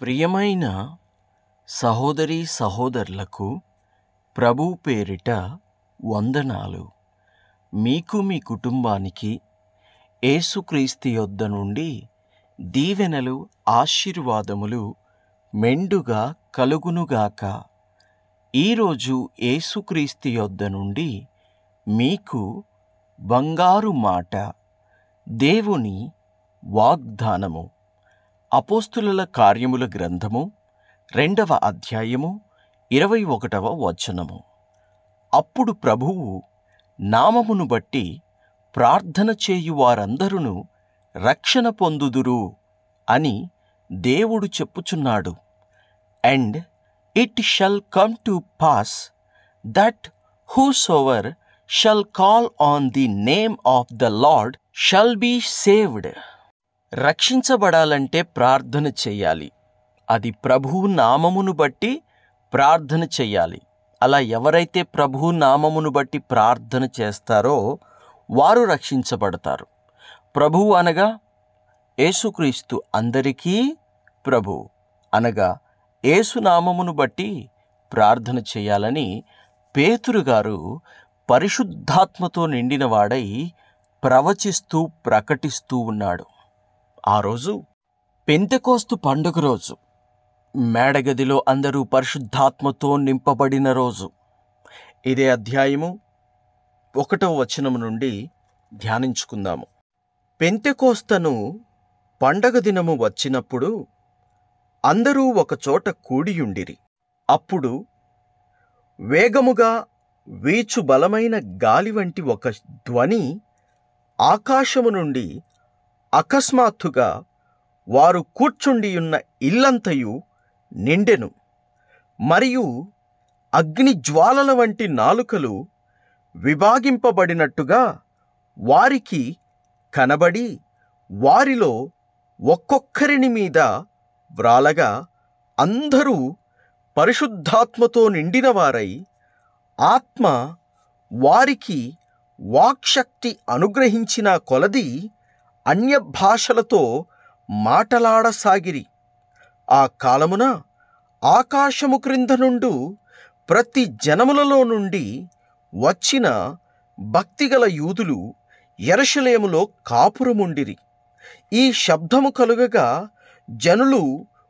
ప్రియమైన సహోదరీ సహోదరులకు ప్రభు పేరిట వందనాలు. మీకు మీ కుటుంబానికి యేసుక్రీస్తు యొద్ద నుండి దీవెనలు ఆశీర్వాదములు మెండుగా కలుగునుగాక. ఈరోజు యేసుక్రీస్తు యొద్ద నుండి మీకు బంగారు మాట, దేవుని వాగ్దానము. అపోస్తులుల కార్యముల గ్రంథము 2వ అధ్యాయము 21వ వచనము. అప్పుడు ప్రభువు నామమును బట్టి ప్రార్థన చేయు వారందరూ రక్షణ పొందుదురు అని దేవుడు చెప్పుచున్నాడు. And it shall come to pass that whosoever shall call on the name of the Lord shall be saved. రక్షించబడాలంటే ప్రార్థన చెయ్యాలి. అది ప్రభువు నామమును బట్టి ప్రార్థన చెయ్యాలి. అలా ఎవరైతే ప్రభువు నామమును బట్టి ప్రార్థన చేస్తారో వారు రక్షించబడతారు. ప్రభువు అనగా యేసుక్రీస్తు, అందరికీ ప్రభువు అనగా యేసునామమును బట్టి ప్రార్థన చేయాలని పేతురు గారు పరిశుద్ధాత్మతో నిండినవాడై ప్రవచిస్తూ ప్రకటిస్తూ ఉన్నాడు. ఆ రోజు పెంతెకోస్తు పండుగ రోజు, మేడగదిలో అందరూ పరిశుద్ధాత్మతో నింపబడిన రోజు. ఇదే అధ్యాయము 1వ వచనం నుండి ధ్యానించుకుందాము. పెంతెకోస్తను పండగ దినము వచ్చినప్పుడు అందరూ ఒకచోట కూడియుండిరి. అప్పుడు వేగముగా వీచు బలమైన గాలి వంటి ఒక ధ్వని ఆకాశము నుండి అకస్మాత్తుగా వారు కూర్చుండియున్న ఇల్లంతయు నిండెను. మరియు అగ్ని జ్వాలల వంటి నాలుకలు విభాగింపబడినట్టుగా వారికి కనబడి వారిలో ఒక్కొక్కరిని మీద వ్రాలగా, అందరూ పరిశుద్ధాత్మతో నిండినవారై ఆత్మ వారికి వాక్శక్తి అనుగ్రహించిన కొలది అన్య భాషలతో మాటలాడసాగిరి. ఆ కాలమున ఆకాశము క్రింద నుండు ప్రతి జనములలో నుండి వచ్చిన భక్తిగల యూదులు యెరూషలేములో కాపురముండిరి. ఈ శబ్దము కలుగగా జనులు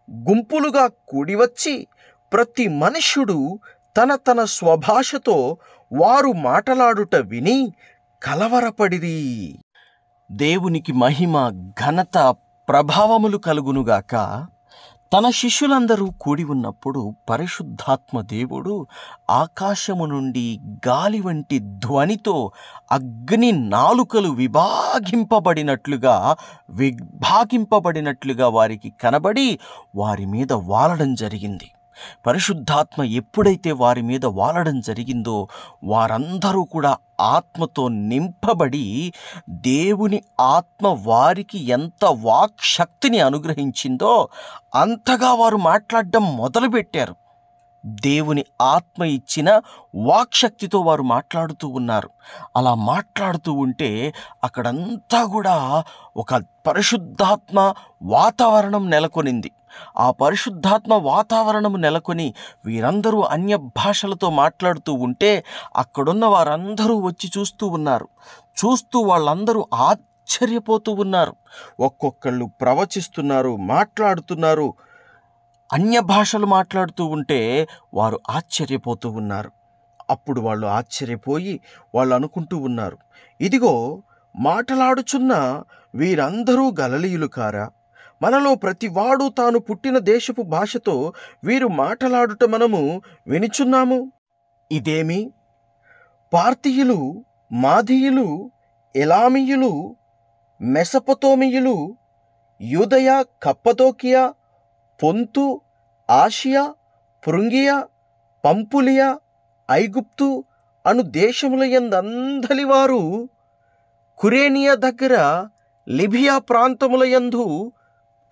గుంపులుగా కూడివచ్చి ప్రతి మనుష్యుడు తన తన స్వభాషతో వారు మాటలాడుట విని కలవరపడిరి. దేవునికి మహిమ, ఘనత, ప్రభావములు కలుగునుగాక. తన శిష్యులందరూ కూడి ఉన్నప్పుడు పరిశుద్ధాత్మ దేవుడు ఆకాశము నుండి గాలి వంటి ధ్వనితో అగ్ని నాలుకలు విభాగింపబడినట్లుగా వారికి కనబడి వారి మీద వాలడం జరిగింది. పరిశుద్ధాత్మ ఎప్పుడైతే వారి మీద వాలడం జరిగిందో వారందరూ కూడా ఆత్మతో నింపబడి, దేవుని ఆత్మ వారికి ఎంత వాక్శక్తిని అనుగ్రహించిందో అంతగా వారు మాట్లాడడం మొదలుపెట్టారు. దేవుని ఆత్మ ఇచ్చిన వాక్శక్తితో వారు మాట్లాడుతూ ఉన్నారు. అలా మాట్లాడుతూ ఉంటే అక్కడంతా కూడా ఒక పరిశుద్ధాత్మ వాతావరణం నెలకొనింది. ఆ పరిశుద్ధాత్మ వాతావరణము నెలకొని వీరందరూ అన్య భాషలతో మాట్లాడుతూ ఉంటే అక్కడున్న వారందరూ వచ్చి చూస్తూ ఉన్నారు. చూస్తూ వాళ్ళందరూ ఆశ్చర్యపోతూ ఉన్నారు. ఒక్కొక్కళ్ళు ప్రవచిస్తున్నారు, మాట్లాడుతున్నారు. అన్య భాషలు మాట్లాడుతూ ఉంటే వారు ఆశ్చర్యపోతూ ఉన్నారు. అప్పుడు వాళ్ళు ఆశ్చర్యపోయి వాళ్ళు అనుకుంటూ ఉన్నారు, ఇదిగో మాటలాడుచున్న వీరందరూ గలిలయులు కారా? మనలో ప్రతివాడు తాను పుట్టిన దేశపు భాషతో వీరు మాటలాడుట మనము వినుచున్నాము. ఇదేమి? పార్తీయులు, మాదీయులు, ఎలామీయులు, మెసపొతోమియులు, యూదయ, కప్పదోకియా, పొంతు, ఆసియా, పృంగియా, పంపులియా, ఐగుప్తు అను దేశముల యందందలి వారు, కురేనియా దగ్గర లిబియా ప్రాంతముల యందు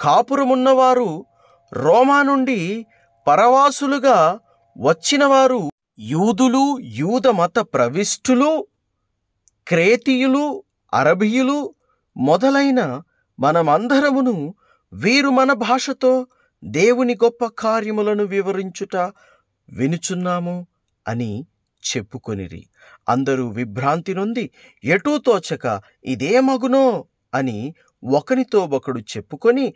కాపురమున్నవారు, రోమా నుండి పరవాసులుగా వచ్చినవారు, యూదులు, యూద మత ప్రవిష్టులు, క్రేతీయులు, అరబీయులు మొదలైన మనమందరమును వీరు మన భాషతో దేవుని గొప్ప కార్యములను వివరించుట వినుచున్నాము అని చెప్పుకొనిరి. అందరూ విభ్రాంతి నొంది ఎటూ తోచక ఇదేమగునో అని ఒకనితో ఒకడు చెప్పుకొని,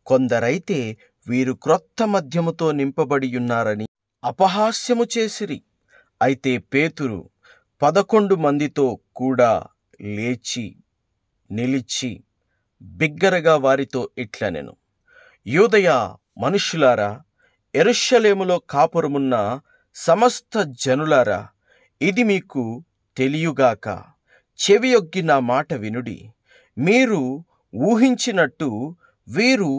కొందరైతే వీరు క్రొత్త మద్యముతో నింపబడియున్నారని అపహాస్యము చేసిరి. అయితే పేతురు 11 మందితో కూడా లేచి నిలిచి బిగ్గరగా వారితో ఇట్లనెను, యూదయ మనుష్యులారా, యెరూషలేములో కాపురమున్న సమస్త జనులారా, ఇది మీకు తెలియుగాక. చెవియొగ్గి నా మాట వినుడి. మీరు ఊహించినట్టు వీరు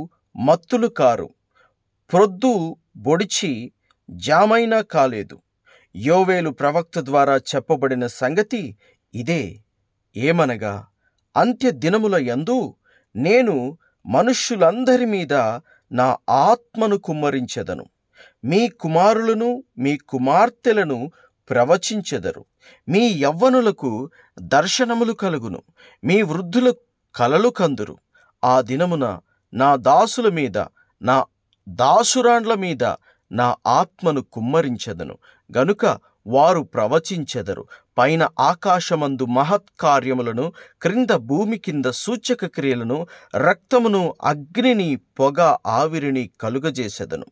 మత్తులు కారు. ప్రొద్దు బొడిచి జామైనా కాలేదు. యోవేలు ప్రవక్త ద్వారా చెప్పబడిన సంగతి ఇదే. ఏమనగా, అంత్య దినముల యందు నేను మనుష్యులందరి మీద నా ఆత్మను కుమ్మరించెదను. మీ కుమారులను మీ కుమార్తెలను ప్రవచించెదరు. మీ యవ్వనులకు దర్శనములు కలుగును. మీ వృద్ధుల కలలు కందురు. ఆ దినమున నా దాసుల మీద, నా దాసురాండ్ల మీద నా ఆత్మను కుమ్మరించెదను గనుక వారు ప్రవచించెదరు. పైన ఆకాశమందు మహత్కార్యములను, క్రింద భూమి కింద సూచక క్రియలను, రక్తమును, అగ్నిని, పొగ, ఆవిరిని కలుగజేసెదను.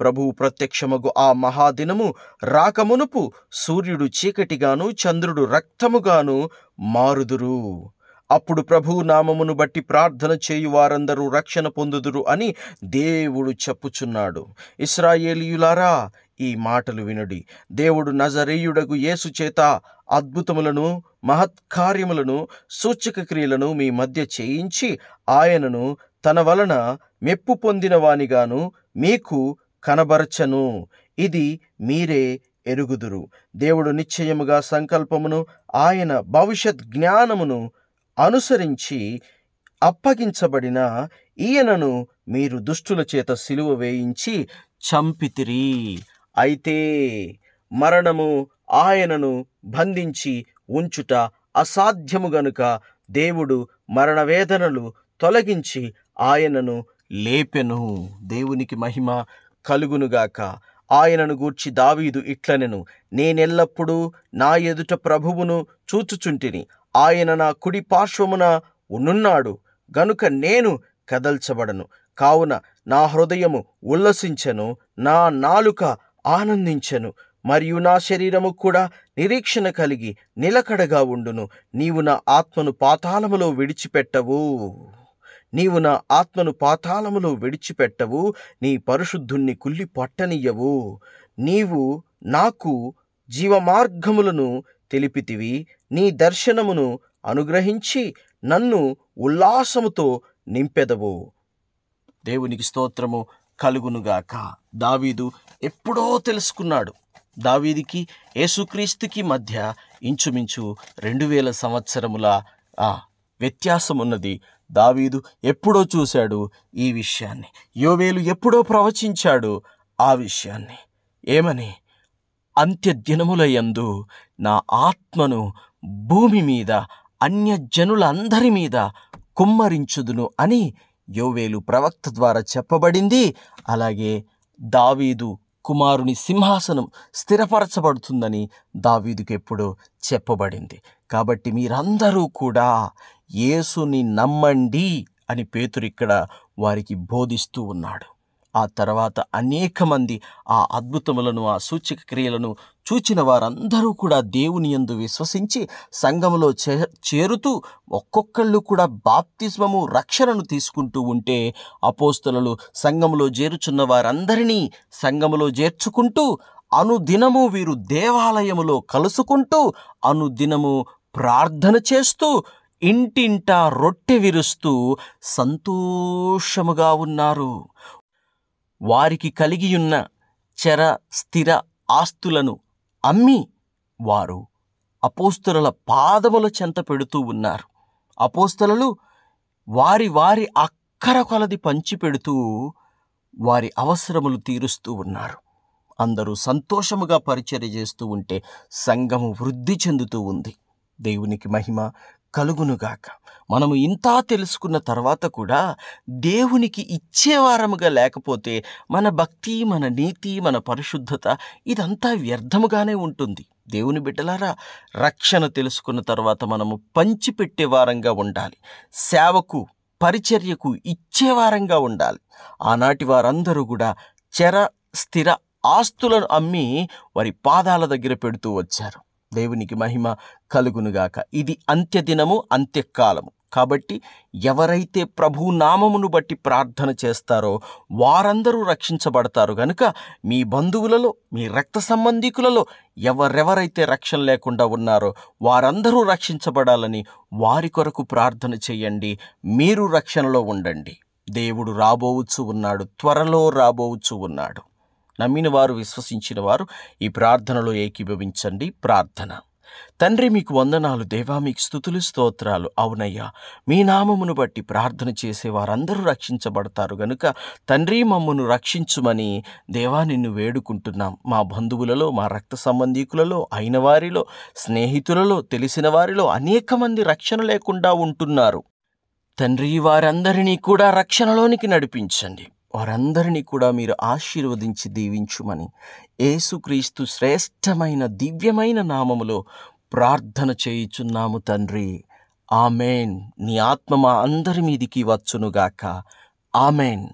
ప్రభువు ప్రత్యక్షమగు ఆ మహాదినము రాకమునుపు సూర్యుడు చీకటిగాను చంద్రుడు రక్తముగాను మారుదురు. అప్పుడు ప్రభువు నామమును బట్టి ప్రార్థన చేయు వారందరూ రక్షణ పొందుదురు అని దేవుడు చెప్పుచున్నాడు. ఇశ్రాయేలీయులారా, ఈ మాటలు వినుడి. దేవుడు నజరేయుడగు యేసు చేత అద్భుతములను, మహత్కార్యములను, సూచక క్రియలను మీ మధ్య చేయించి ఆయనను తన వలన మెప్పు పొందిన వానిగాను మీకు కనబరచను. ఇది మీరే ఎరుగుదురు. దేవుడు నిశ్చయముగా సంకల్పమును, ఆయన భవిష్యత్ జ్ఞానమును అనుసరించి అప్పగించబడిన ఈయనను మీరు దుష్టుల చేత సిలువ వేయించి చంపితిరి. అయితే మరణము ఆయనను బంధించి ఉంచుట అసాధ్యము గనుక దేవుడు మరణవేదనలు తొలగించి ఆయనను లేపెను. దేవునికి మహిమ కలుగునుగాక. ఆయనను గూర్చి దావీదు ఇట్లనెను, నేనెల్లప్పుడూ నా ఎదుట ప్రభువును చూచుచుంటిని. ఆయన నా కుడి పార్శ్వమున ఉన్నున్నాడు గనుక నేను కదల్చబడను. కావున నా హృదయము ఉల్లసించెను, నా నాలుక ఆనందించెను, మరియు నా శరీరము కూడా నిరీక్షణ కలిగి నిలకడగా ఉండును. నీవు నా ఆత్మను పాతాళములో విడిచిపెట్టవు. నీవు నా ఆత్మను పాతాళములో విడిచిపెట్టవు. నీ పరిశుద్ధుణ్ణి కుళ్ళి పట్టనియ్యవు. నీవు నాకు జీవమార్గములను తెలిపితివి. నీ దర్శనమును అనుగ్రహించి నన్ను ఉల్లాసముతో నింపెదవు. దేవునికి స్తోత్రము కలుగునుగాక. దావీదు ఎప్పుడో తెలుసుకున్నాడు. దావీదుకి యేసుక్రీస్తుకి మధ్య ఇంచుమించు 2000 సంవత్సరముల వ్యత్యాసం ఉన్నది. దావీదు ఎప్పుడో చూశాడు ఈ విషయాన్ని. యోవేలు ఎప్పుడో ప్రవచించాడు ఆ విషయాన్ని. ఏమని? అంత్యదినముల యందు నా ఆత్మను భూమి మీద అన్యజనులందరి మీద కుమ్మరించుదును అని యోవేలు ప్రవక్త ద్వారా చెప్పబడింది. అలాగే దావీదు కుమారుని సింహాసనం స్థిరపరచబడుతుందని దావీదుకు ఎప్పుడో చెప్పబడింది. కాబట్టి మీరందరూ కూడా యేసుని నమ్మండి అని పేతురు ఇక్కడ వారికి బోధిస్తూ ఉన్నాడు. ఆ తర్వాత అనేక మంది ఆ అద్భుతములను, ఆ సూచక క్రియలను చూచిన వారందరూ కూడా దేవుని యందు విశ్వసించి సంఘములో చేరుతూ ఒక్కొక్కళ్ళు కూడా బాప్తిస్మము, రక్షణను తీసుకుంటూ ఉంటే అపోస్తలులు సంఘములో చేరుచున్న వారందరినీ సంఘములో చేర్చుకుంటూ అనుదినము వీరు దేవాలయములో కలుసుకుంటూ అనుదినము ప్రార్థన చేస్తూ ఇంటింటా రొట్టె విరుస్తూ సంతోషముగా ఉన్నారు. వారికి కలిగియున్న చర స్థిర ఆస్తులను అమ్మి వారు అపోస్తలుల పాదముల చెంత పెడుతూ ఉన్నారు. అపోస్తలులు వారి వారి అక్కర కొలది పంచిపెడుతూ వారి అవసరములు తీరుస్తూ ఉన్నారు. అందరూ సంతోషముగా పరిచర్య చేస్తూ ఉంటే సంఘము వృద్ధి చెందుతూ ఉంది. దేవునికి మహిమ కలుగునుగాక. మనము ఇంత తెలుసుకున్న తర్వాత కూడా దేవునికి ఇచ్చేవారముగా లేకపోతే మన భక్తి, మన నీతి, మన పరిశుద్ధత ఇదంతా వ్యర్థముగానే ఉంటుంది. దేవుని బిడ్డలారా, రక్షణ తెలుసుకున్న తర్వాత మనము పంచిపెట్టేవారంగా ఉండాలి. సేవకు, పరిచర్యకు ఇచ్చేవారంగా ఉండాలి. ఆనాటి వారందరూ కూడా చెర స్థిర ఆస్తులను అమ్మి వారి పాదాల దగ్గర పెడుతూ వచ్చారు. దేవునికి మహిమ కలుగునుగాక. ఇది అంత్యదినము, అంత్యకాలము. కాబట్టి ఎవరైతే ప్రభు నామమును బట్టి ప్రార్థన చేస్తారో వారందరూ రక్షించబడతారు. గనుక మీ బంధువులలో, మీ రక్త సంబంధికులలో ఎవరెవరైతే రక్షణ లేకుండా ఉన్నారో వారందరూ రక్షించబడాలని వారి కొరకు ప్రార్థన చేయండి. మీరు రక్షణలో ఉండండి. దేవుడు రాబోవచ్చు ఉన్నాడు, త్వరలో రాబోవచ్చు ఉన్నాడు. నమ్మిన వారు, విశ్వసించిన వారు ఈ ప్రార్థనలో ఏకీభవించండి. ప్రార్థన. తండ్రి, మీకు వందనాలు దేవా, మీకు స్తుతులు, స్తోత్రాలు. అవునయ్యా, మీ నామమును బట్టి ప్రార్థన చేసే వారందరూ రక్షించబడతారు గనుక తండ్రి, మమ్మను రక్షించుమని దేవా నిన్ను వేడుకుంటున్నాం. మా బంధువులలో, మా రక్త సంబంధీకులలో, అయిన వారిలో, స్నేహితులలో, తెలిసిన వారిలో అనేక మంది రక్షణ లేకుండా ఉంటున్నారు. తండ్రి, వారందరినీ కూడా రక్షణలోనికి నడిపించండి. వారందరినీ కూడా మీరు ఆశీర్వదించి దీవించుమని యేసుక్రీస్తు శ్రేష్టమైన దివ్యమైన నామములో ప్రార్థన చేయుచున్నాము తండ్రి. ఆమెన్. నీ ఆత్మ మా అందరి మీదికి వచ్చునుగాక. ఆమెన్.